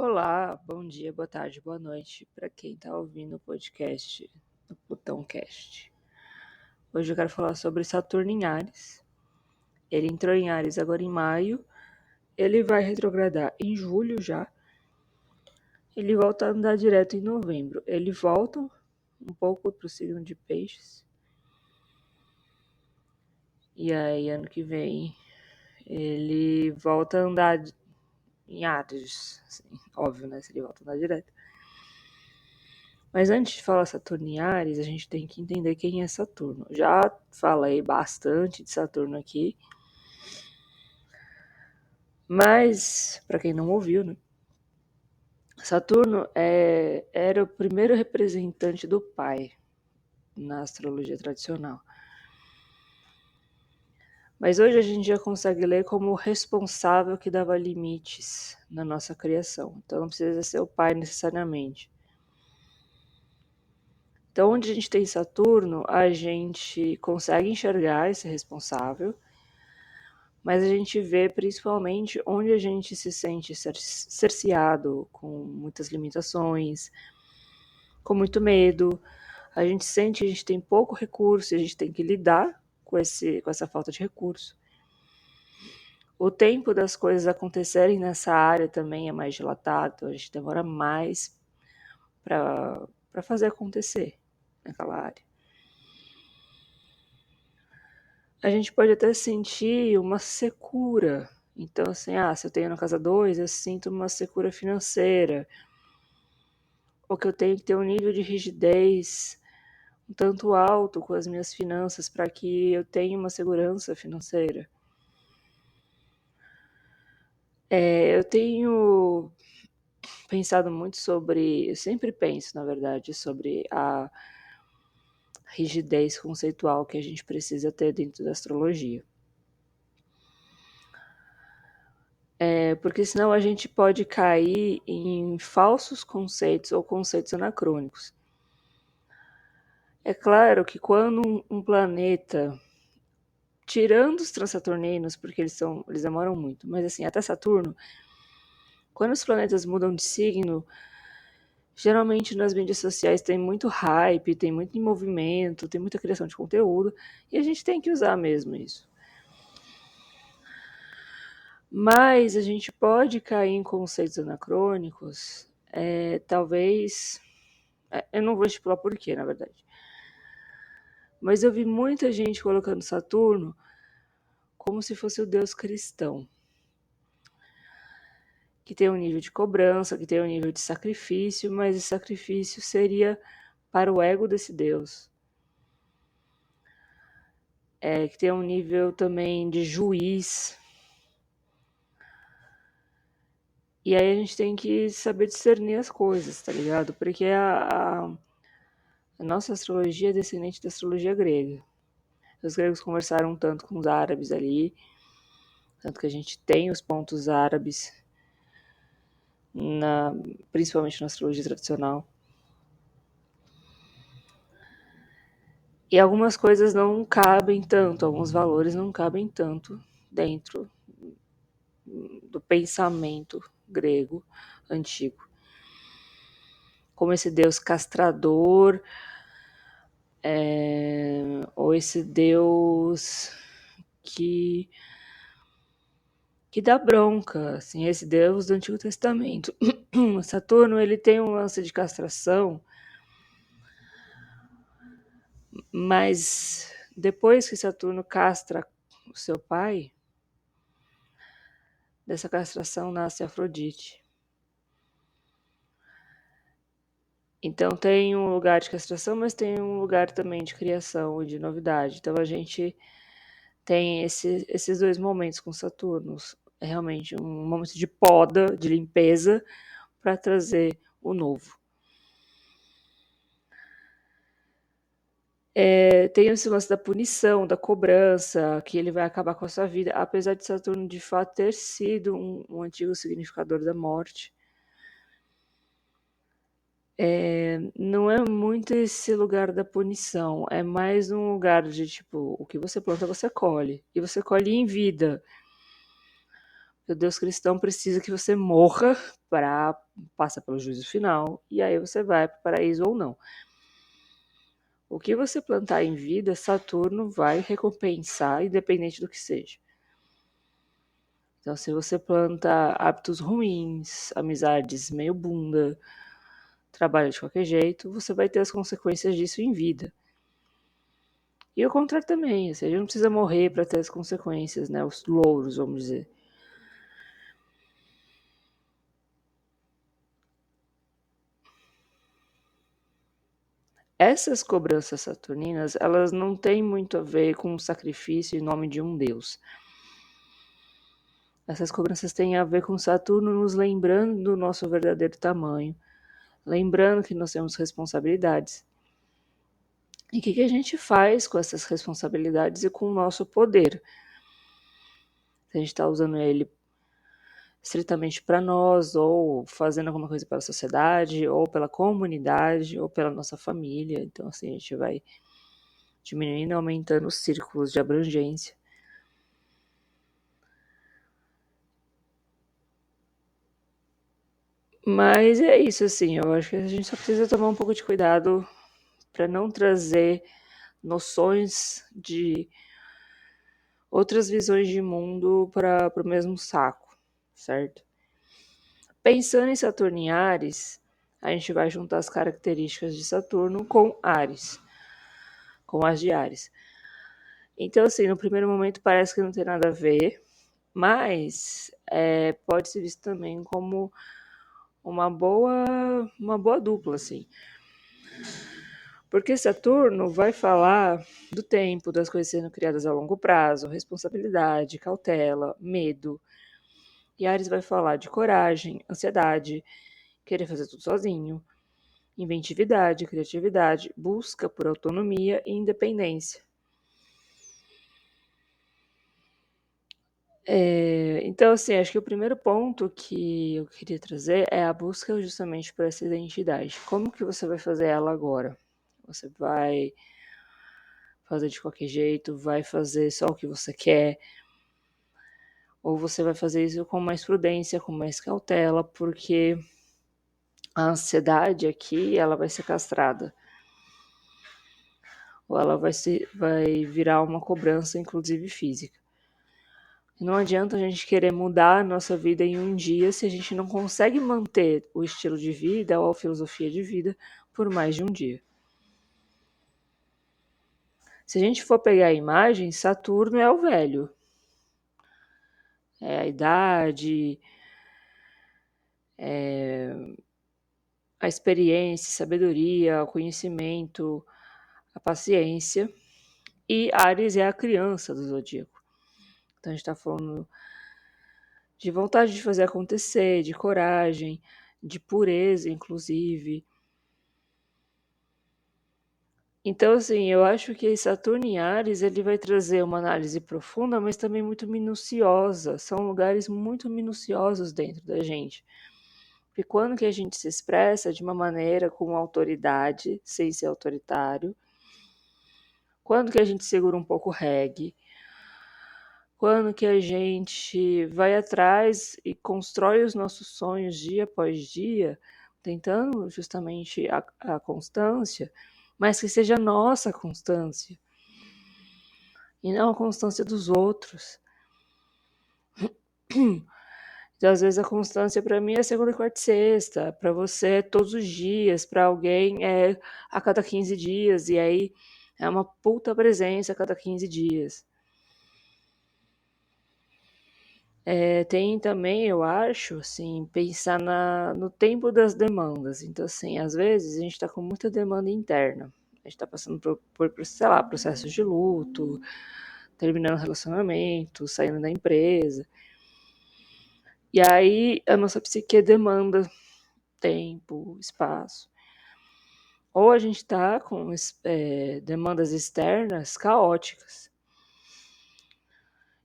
Olá, bom dia, boa tarde, boa noite para quem está ouvindo o podcast do Plutão Cast. Hoje eu quero falar sobre Saturno em Áries. Ele entrou em Áries agora em maio, ele vai retrogradar em julho já. Ele volta a andar direto em novembro. Ele volta um pouco para o signo de Peixes. E aí, ano que vem, ele volta a andar em Áries. Assim, óbvio, né? Se ele volta a andar direto. Mas antes de falar Saturno em Áries, a gente tem que entender quem é Saturno. Já falei bastante de Saturno aqui, mas para quem não ouviu, né? Saturno era o primeiro representante do pai na astrologia tradicional. Mas hoje a gente já consegue ler como o responsável que dava limites na nossa criação. Então não precisa ser o pai necessariamente. Então, onde a gente tem Saturno, a gente consegue enxergar esse responsável, mas a gente vê principalmente onde a gente se sente cerceado, com muitas limitações, com muito medo. A gente sente que a gente tem pouco recurso e a gente tem que lidar com essa falta de recurso. O tempo das coisas acontecerem nessa área também é mais dilatado, a gente demora mais para fazer acontecer naquela área. A gente pode até sentir uma secura. Então, assim, se eu tenho na casa 2, eu sinto uma secura financeira. Ou que eu tenho que ter um nível de rigidez um tanto alto com as minhas finanças para que eu tenha uma segurança financeira. Eu tenho pensado muito sobre, eu sempre penso, na verdade, sobre a rigidez conceitual que a gente precisa ter dentro da astrologia. Porque senão a gente pode cair em falsos conceitos ou conceitos anacrônicos. É claro que quando um planeta, tirando os transaturninos, porque eles demoram muito, mas assim, até Saturno, quando os planetas mudam de signo, geralmente nas mídias sociais tem muito hype, tem muito movimento, tem muita criação de conteúdo, e a gente tem que usar mesmo isso. Mas a gente pode cair em conceitos anacrônicos, talvez. Eu não vou estipular porquê, na verdade. Mas eu vi muita gente colocando Saturno como se fosse o deus cristão, que tem um nível de cobrança, que tem um nível de sacrifício, mas esse sacrifício seria para o ego desse deus. Que tem um nível também de juiz. E aí a gente tem que saber discernir as coisas, tá ligado? Porque a nossa astrologia é descendente da astrologia grega. Os gregos conversaram tanto com os árabes ali, tanto que a gente tem os pontos árabes, principalmente na astrologia tradicional. E algumas coisas não cabem tanto, alguns valores não cabem tanto dentro do pensamento grego antigo. Como esse deus castrador, ou esse deus que dá bronca, assim, esse deus do Antigo Testamento. Saturno, ele tem um lance de castração, mas depois que Saturno castra o seu pai, dessa castração nasce Afrodite. Então tem um lugar de castração, mas tem um lugar também de criação e de novidade. Então a gente tem esses dois momentos com Saturno. É realmente um momento de poda, de limpeza, para trazer o novo. Tem esse lance da punição, da cobrança, que ele vai acabar com a sua vida, apesar de Saturno de fato ter sido um antigo significador da morte. Não é muito esse lugar da punição, é mais um lugar de tipo, o que você planta você colhe, e você colhe em vida. O Deus cristão precisa que você morra para passar pelo juízo final, e aí você vai para o paraíso ou não. O que você plantar em vida, Saturno vai recompensar, independente do que seja. Então, se você planta hábitos ruins, amizades meio bunda, trabalha de qualquer jeito, você vai ter as consequências disso em vida. E o contrário também, ou seja, não precisa morrer para ter as consequências, né? Os louros, vamos dizer. Essas cobranças saturninas, elas não têm muito a ver com o sacrifício em nome de um deus. Essas cobranças têm a ver com Saturno nos lembrando do nosso verdadeiro tamanho, lembrando que nós temos responsabilidades. E o que a gente faz com essas responsabilidades e com o nosso poder? Se a gente está usando ele estritamente para nós, ou fazendo alguma coisa pela sociedade, ou pela comunidade, ou pela nossa família. Então, assim, a gente vai diminuindo e aumentando os círculos de abrangência. Mas é isso, assim, eu acho que a gente só precisa tomar um pouco de cuidado para não trazer noções de outras visões de mundo para o mesmo saco, certo? Pensando em Saturno em Áries, a gente vai juntar as características de Saturno com Áries, com as de Áries. Então, assim, no primeiro momento parece que não tem nada a ver, mas pode ser visto também como uma boa dupla, assim. Porque Saturno vai falar do tempo, das coisas sendo criadas a longo prazo, responsabilidade, cautela, medo. E Ares vai falar de coragem, ansiedade, querer fazer tudo sozinho, inventividade, criatividade, busca por autonomia e independência. Então, assim, acho que o primeiro ponto que eu queria trazer é a busca justamente por essa identidade. Como que você vai fazer ela agora? Você vai fazer de qualquer jeito, vai fazer só o que você quer, ou você vai fazer isso com mais prudência, com mais cautela, porque a ansiedade aqui, ela vai ser castrada. Ou ela vai virar uma cobrança, inclusive física. Não adianta a gente querer mudar a nossa vida em um dia se a gente não consegue manter o estilo de vida ou a filosofia de vida por mais de um dia. Se a gente for pegar a imagem, Saturno é o velho. É a idade, a experiência, a sabedoria, o conhecimento, a paciência. E Ares é a criança do zodíaco. Então a gente está falando de vontade de fazer acontecer, de coragem, de pureza, inclusive. Então, assim, eu acho que Saturno em Ares ele vai trazer uma análise profunda, mas também muito minuciosa. São lugares muito minuciosos dentro da gente. Porque quando que a gente se expressa de uma maneira com autoridade, sem ser autoritário, quando que a gente segura um pouco o reggae, quando que a gente vai atrás e constrói os nossos sonhos dia após dia, tentando justamente a constância, mas que seja a nossa constância e não a constância dos outros. Então, às vezes, a constância para mim é segunda, quarta e sexta, para você é todos os dias, para alguém é a cada 15 dias, e aí é uma puta presença a cada 15 dias. Tem também, eu acho, assim, pensar no tempo das demandas. Então, assim, às vezes a gente está com muita demanda interna. A gente está passando por, sei lá, processos de luto, terminando relacionamento, saindo da empresa. E aí a nossa psique demanda tempo, espaço. Ou a gente está com demandas externas caóticas.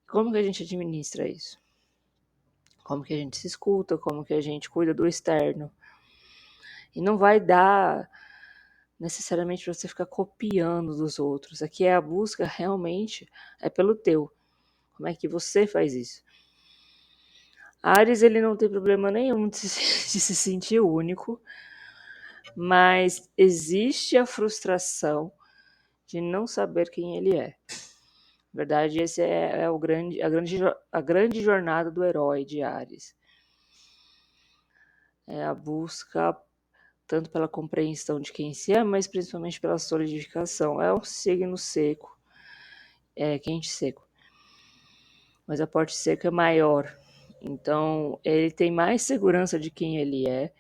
Como que a gente administra isso? Como que a gente se escuta? Como que a gente cuida do externo? E não vai dar necessariamente para você ficar copiando dos outros. Aqui é a busca realmente é pelo teu. Como é que você faz isso? Áries, ele não tem problema nenhum de se sentir único, mas existe a frustração de não saber quem ele é. Na verdade, esse é a grande jornada do herói de Áries. É a busca tanto pela compreensão de quem se é, mas principalmente pela solidificação. É um signo seco, é quente e seco, mas a parte seca é maior. Então, ele tem mais segurança de quem ele é.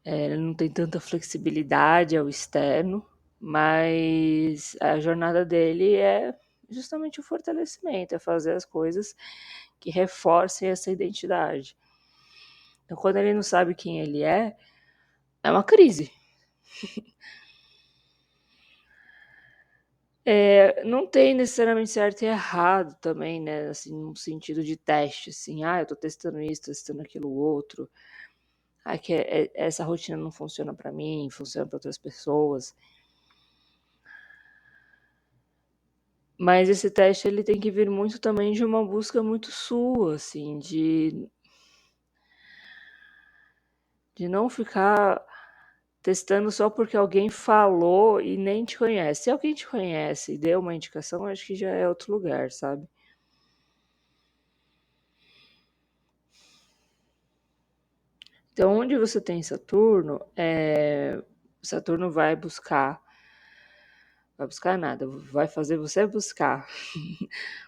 Ele não tem tanta flexibilidade ao externo, mas a jornada dele é justamente o fortalecimento, é fazer as coisas que reforcem essa identidade. Então, quando ele não sabe quem ele é uma crise. Não tem necessariamente certo e errado também, né? Assim, num sentido de teste, assim, eu tô testando isso, tô testando aquilo outro. Essa rotina não funciona para mim, funciona para outras pessoas. Mas esse teste ele tem que vir muito também de uma busca muito sua, assim, de não ficar testando só porque alguém falou e nem te conhece. Se alguém te conhece e deu uma indicação, acho que já é outro lugar, sabe? Então, onde você tem Saturno, Saturno vai buscar nada, vai fazer você buscar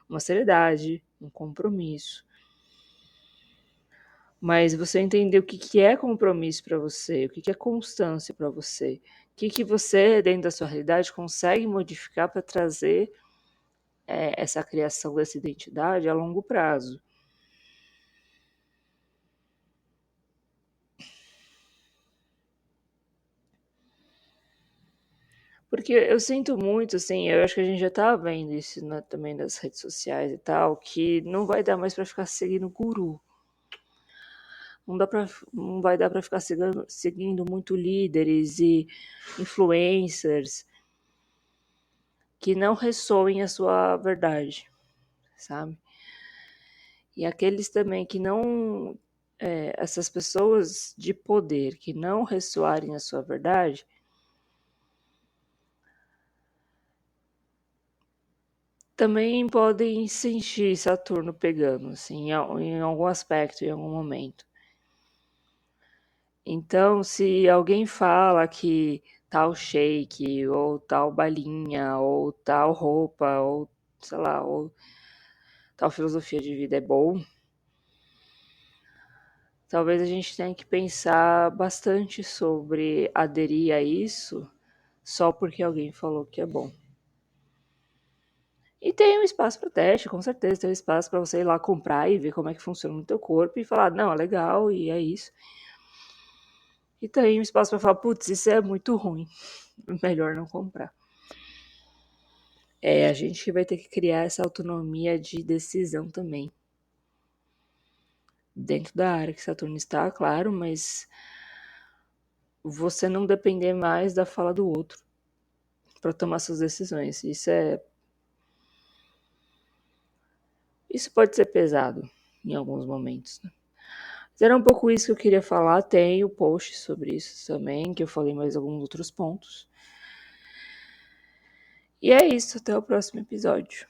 uma seriedade, um compromisso. Mas você entender o que é compromisso para você, o que é constância para você, o que você, dentro da sua realidade, consegue modificar para trazer essa criação dessa identidade a longo prazo. Porque eu sinto muito, assim, eu acho que a gente já tá vendo isso também nas redes sociais e tal, que não vai dar mais para ficar seguindo guru. Não vai dar para ficar seguindo muito líderes e influencers que não ressoem a sua verdade, sabe? E aqueles também que não. Essas pessoas de poder que não ressoarem a sua verdade, também podem sentir Saturno pegando, assim, em algum aspecto, em algum momento. Então, se alguém fala que tal shake, ou tal balinha, ou tal roupa, ou sei lá, ou tal filosofia de vida é bom, talvez a gente tenha que pensar bastante sobre aderir a isso só porque alguém falou que é bom. E tem um espaço para teste, com certeza, tem um espaço para você ir lá comprar e ver como é que funciona no teu corpo e falar, não, é legal e é isso. E tem um espaço para falar, putz, isso é muito ruim, melhor não comprar. A gente vai ter que criar essa autonomia de decisão também. Dentro da área que Saturno está, claro, mas você não depender mais da fala do outro para tomar suas decisões. Isso pode ser pesado em alguns momentos, né? Mas era um pouco isso que eu queria falar. Tem o post sobre isso também, que eu falei mais alguns outros pontos. E é isso, até o próximo episódio.